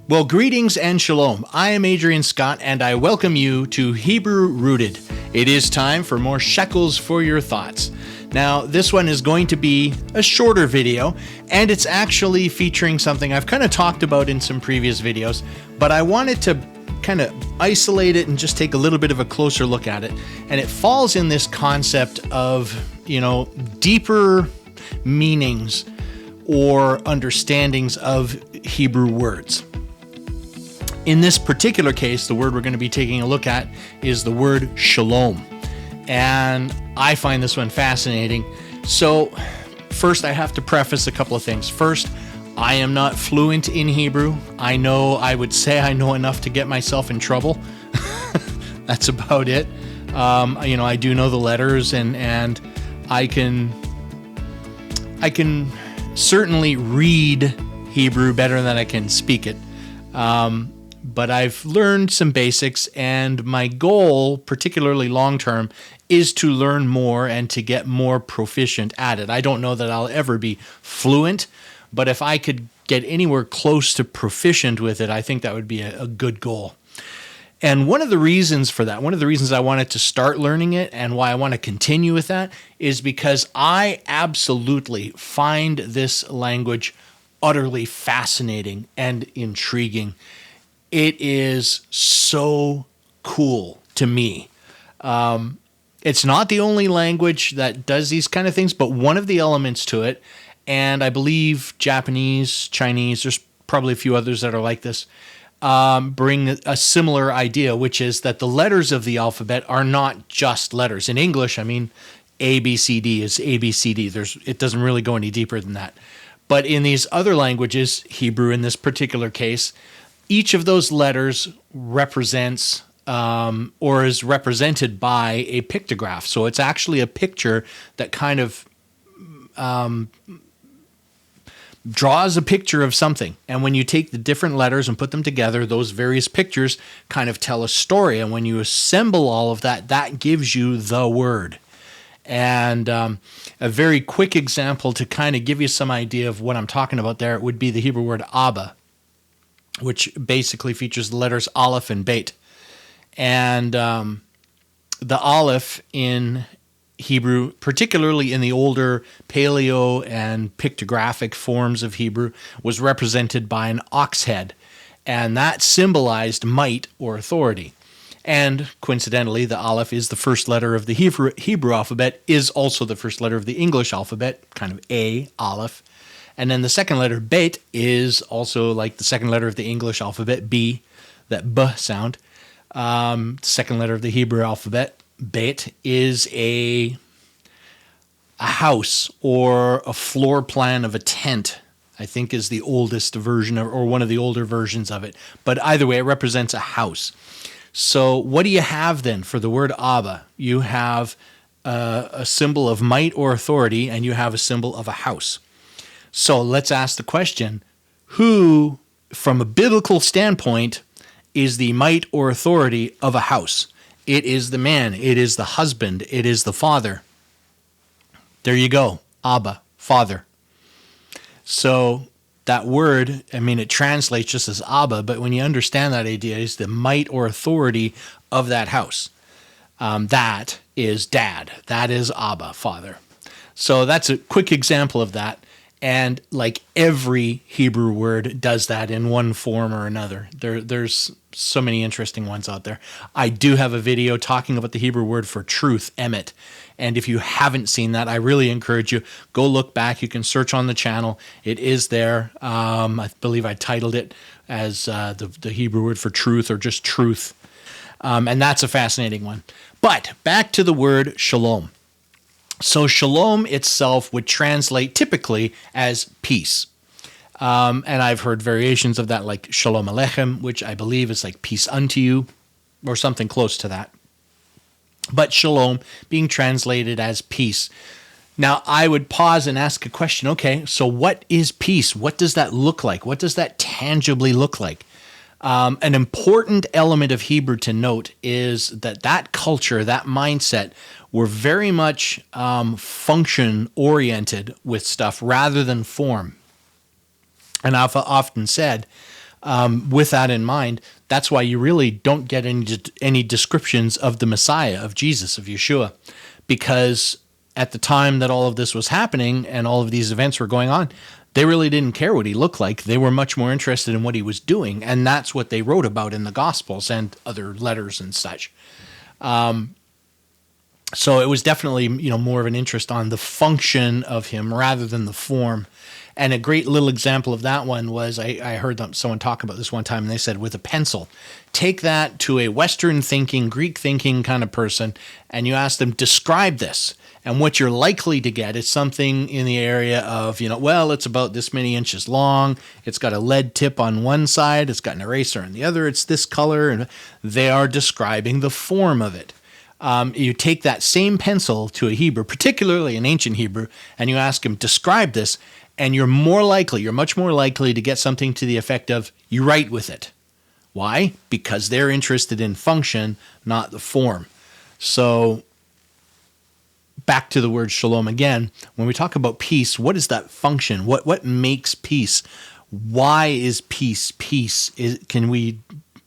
Well, greetings and shalom. I am Adrian Scott, and I welcome you to Hebrew Rooted. It is time for more shekels for your thoughts. Now, this one is going to be a shorter video, and it's actually featuring something I've kind of talked about in some previous videos, but I wanted to kind of isolate it and just take a little bit of a closer look at it. And it falls in this concept of, deeper meanings or understandings of Hebrew words. In this particular case, the word we're going to be taking a look at is the word shalom. And I find this one fascinating. So first, I have to preface a couple of things. First, I am not fluent in Hebrew. I would say I know enough to get myself in trouble. That's about it. I do know the letters, and I can certainly read Hebrew better than I can speak it. But I've learned some basics, and my goal, particularly long-term, is to learn more and to get more proficient at it. I don't know that I'll ever be fluent, but if I could get anywhere close to proficient with it, I think that would be a good goal. And one of the reasons for that, one of the reasons I wanted to start learning it and why I want to continue with that is because I absolutely find this language utterly fascinating and intriguing. It is so cool to me. It's not the only language that does these kind of things, but one of the elements to it, and I believe Japanese, Chinese, there's probably a few others that are like this, bring a similar idea, which is that the letters of the alphabet are not just letters. In English, A, B, C, D is A, B, C, D. It doesn't really go any deeper than that. But in these other languages, Hebrew in this particular case, each of those letters represents or is represented by a pictograph. So it's actually a picture that kind of draws a picture of something. And when you take the different letters and put them together, those various pictures kind of tell a story. And when you assemble all of that, that gives you the word. And a very quick example to kind of give you some idea of what I'm talking about there would be the Hebrew word Abba, which basically features the letters Aleph and Bet. And the Aleph in Hebrew, particularly in the older paleo and pictographic forms of Hebrew, was represented by an ox head, and that symbolized might or authority. And coincidentally, the Aleph is the first letter of the Hebrew alphabet, is also the first letter of the English alphabet, kind of A, Aleph. And then the second letter, Bet, is also like the second letter of the English alphabet, B, that B sound. Second letter of the Hebrew alphabet, Bet, is a house or a floor plan of a tent, I think is the oldest version or one of the older versions of it. But either way, it represents a house. So what do you have then for the word Abba? You have a symbol of might or authority, and you have a symbol of a house. So let's ask the question, who, from a biblical standpoint, is the might or authority of a house? It is the man, it is the husband, it is the father. There you go, Abba, father. So that word, it translates just as Abba, but when you understand that idea, it's the might or authority of that house. That is dad, that is Abba, father. So that's a quick example of that. And like every Hebrew word does that in one form or another. There's so many interesting ones out there. I do have a video talking about the Hebrew word for truth, emet. And if you haven't seen that, I really encourage you, go look back. You can search on the channel. It is there. I believe I titled it as the Hebrew word for truth or just truth. And that's a fascinating one. But back to the word shalom. So shalom itself would translate typically as peace. And I've heard variations of that like shalom aleichem, which I believe is like peace unto you or something close to that. But shalom being translated as peace. Now I would pause and ask a question. Okay, so what is peace? What does that look like? What does that tangibly look like? An important element of Hebrew to note is that culture, that mindset, were very much function-oriented with stuff rather than form. And I've often said, with that in mind, that's why you really don't get any descriptions of the Messiah, of Jesus, of Yeshua, because at the time that all of this was happening and all of these events were going on, they really didn't care what he looked like. They were much more interested in what he was doing, and that's what they wrote about in the Gospels and other letters and such. So it was definitely, more of an interest on the function of him rather than the form. And a great little example of that one was, I heard someone talk about this one time, and they said, with a pencil, take that to a Western thinking, Greek thinking kind of person, and you ask them, describe this. And what you're likely to get is something in the area of, well, it's about this many inches long. It's got a lead tip on one side. It's got an eraser on the other. It's this color. And they are describing the form of it. You take that same pencil to a Hebrew, particularly an ancient Hebrew, and you ask him, describe this, and you're much more likely to get something to the effect of, you write with it. Why? Because they're interested in function, not the form. So back to the word shalom again, when we talk about peace, what is that function? What makes peace? Why is peace peace? Can we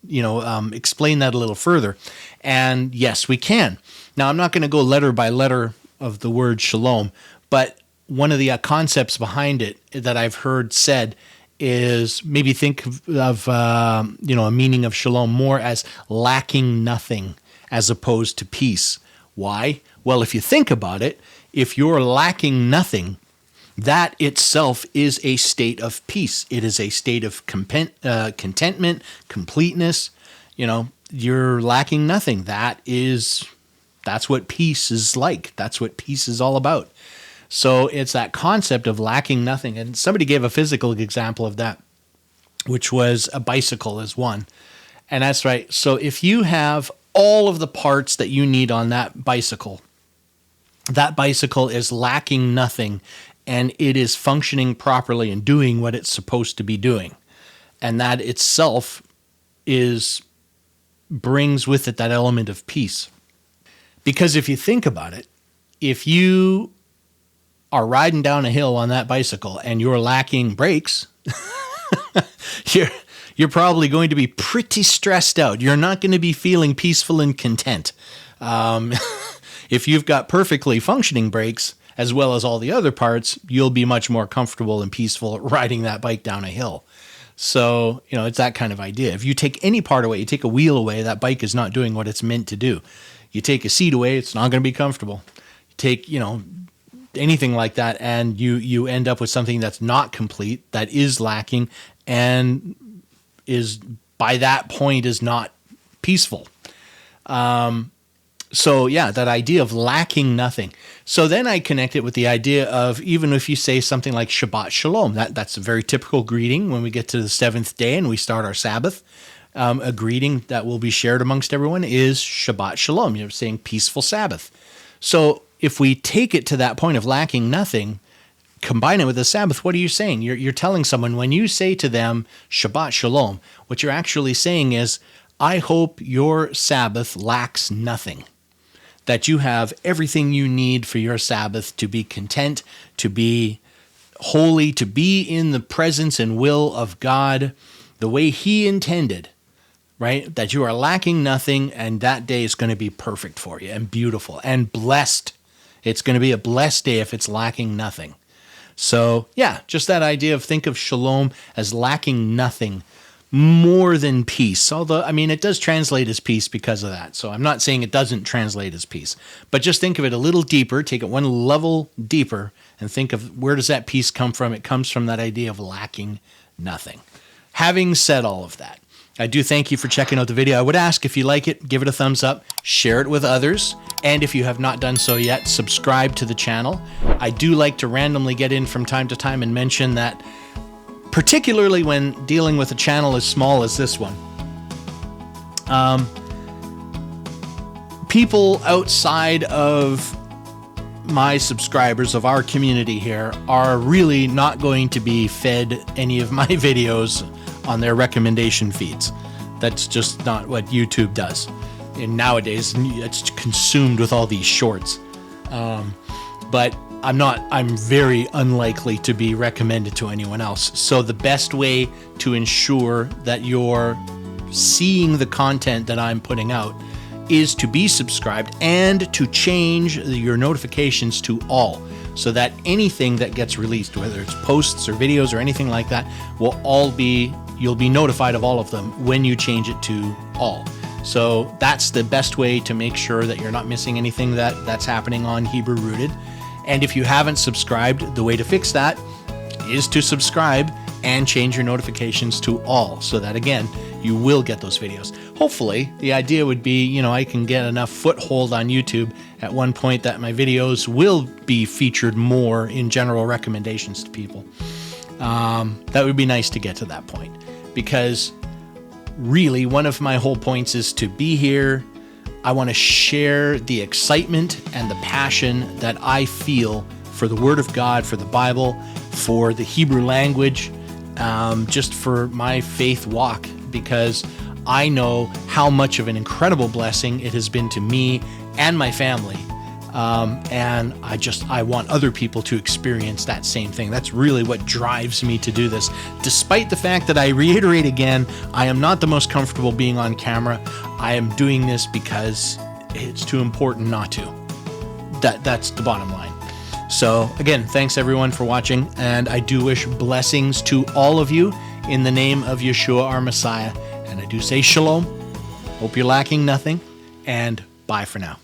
explain that a little further? And yes, we can. Now, I'm not going to go letter by letter of the word shalom, but one of the concepts behind it that I've heard said is maybe think of a meaning of shalom more as lacking nothing as opposed to peace. Why? Well, if you think about it, if you're lacking nothing, that itself is a state of peace. It is a state of contentment, completeness. You're lacking nothing. That's what peace is like. That's what peace is all about. So it's that concept of lacking nothing. And somebody gave a physical example of that, which was a bicycle as one. And that's right. So if you have all of the parts that you need on that bicycle is lacking nothing, and it is functioning properly and doing what it's supposed to be doing. And that itself brings with it that element of peace. Because if you think about it, if you are riding down a hill on that bicycle and you're lacking brakes, you're probably going to be pretty stressed out. You're not going to be feeling peaceful and content. If you've got perfectly functioning brakes, as well as all the other parts, you'll be much more comfortable and peaceful riding that bike down a hill. So, it's that kind of idea. If you take any part away, you take a wheel away, that bike is not doing what it's meant to do. You take a seat away, it's not going to be comfortable. You take, anything like that, and you end up with something that's not complete, that is lacking, and is, by that point, is not peaceful. So yeah, that idea of lacking nothing. So then I connect it with the idea of, even if you say something like Shabbat Shalom, that's a very typical greeting when we get to the seventh day and we start our Sabbath. A greeting that will be shared amongst everyone is Shabbat Shalom. You're saying peaceful Sabbath. So if we take it to that point of lacking nothing, combine it with the Sabbath, what are you saying? You're telling someone, when you say to them Shabbat Shalom, what you're actually saying is, I hope your Sabbath lacks nothing. That you have everything you need for your Sabbath to be content, to be holy, to be in the presence and will of God the way He intended, right? That you are lacking nothing, and that day is going to be perfect for you and beautiful and blessed. It's going to be a blessed day if it's lacking nothing. So yeah, just that idea of think of shalom as lacking nothing, more than peace. Although, it does translate as peace because of that. So I'm not saying it doesn't translate as peace, but just think of it a little deeper, take it one level deeper, and think of, where does that peace come from? It comes from that idea of lacking nothing. Having said all of that, I do thank you for checking out the video. I would ask, if you like it, give it a thumbs up, share it with others, and if you have not done so yet, subscribe to the channel. I do like to randomly get in from time to time and mention that, particularly when dealing with a channel as small as this one, people outside of my subscribers, of our community here, are really not going to be fed any of my videos on their recommendation feeds. That's just not what YouTube does. And nowadays, it's consumed with all these shorts. But I'm very unlikely to be recommended to anyone else. So the best way to ensure that you're seeing the content that I'm putting out is to be subscribed and to change your notifications to all, so that anything that gets released, whether it's posts or videos or anything like that, you'll be notified of all of them when you change it to all. So that's the best way to make sure that you're not missing anything that's happening on Hebrew Rooted. And if you haven't subscribed, the way to fix that is to subscribe and change your notifications to all, so that again, you will get those videos. Hopefully, the idea would be, I can get enough foothold on YouTube at one point that my videos will be featured more in general recommendations to people. That would be nice to get to that point, because really one of my whole points is to be here. I want to share the excitement and the passion that I feel for the Word of God, for the Bible, for the Hebrew language, just for my faith walk, because I know how much of an incredible blessing it has been to me and my family. And I want other people to experience that same thing. That's really what drives me to do this. Despite the fact that, I reiterate again, I am not the most comfortable being on camera. I am doing this because it's too important not to. That's the bottom line. So again, thanks everyone for watching, and I do wish blessings to all of you in the name of Yeshua, our Messiah. And I do say shalom. Hope you're lacking nothing, and bye for now.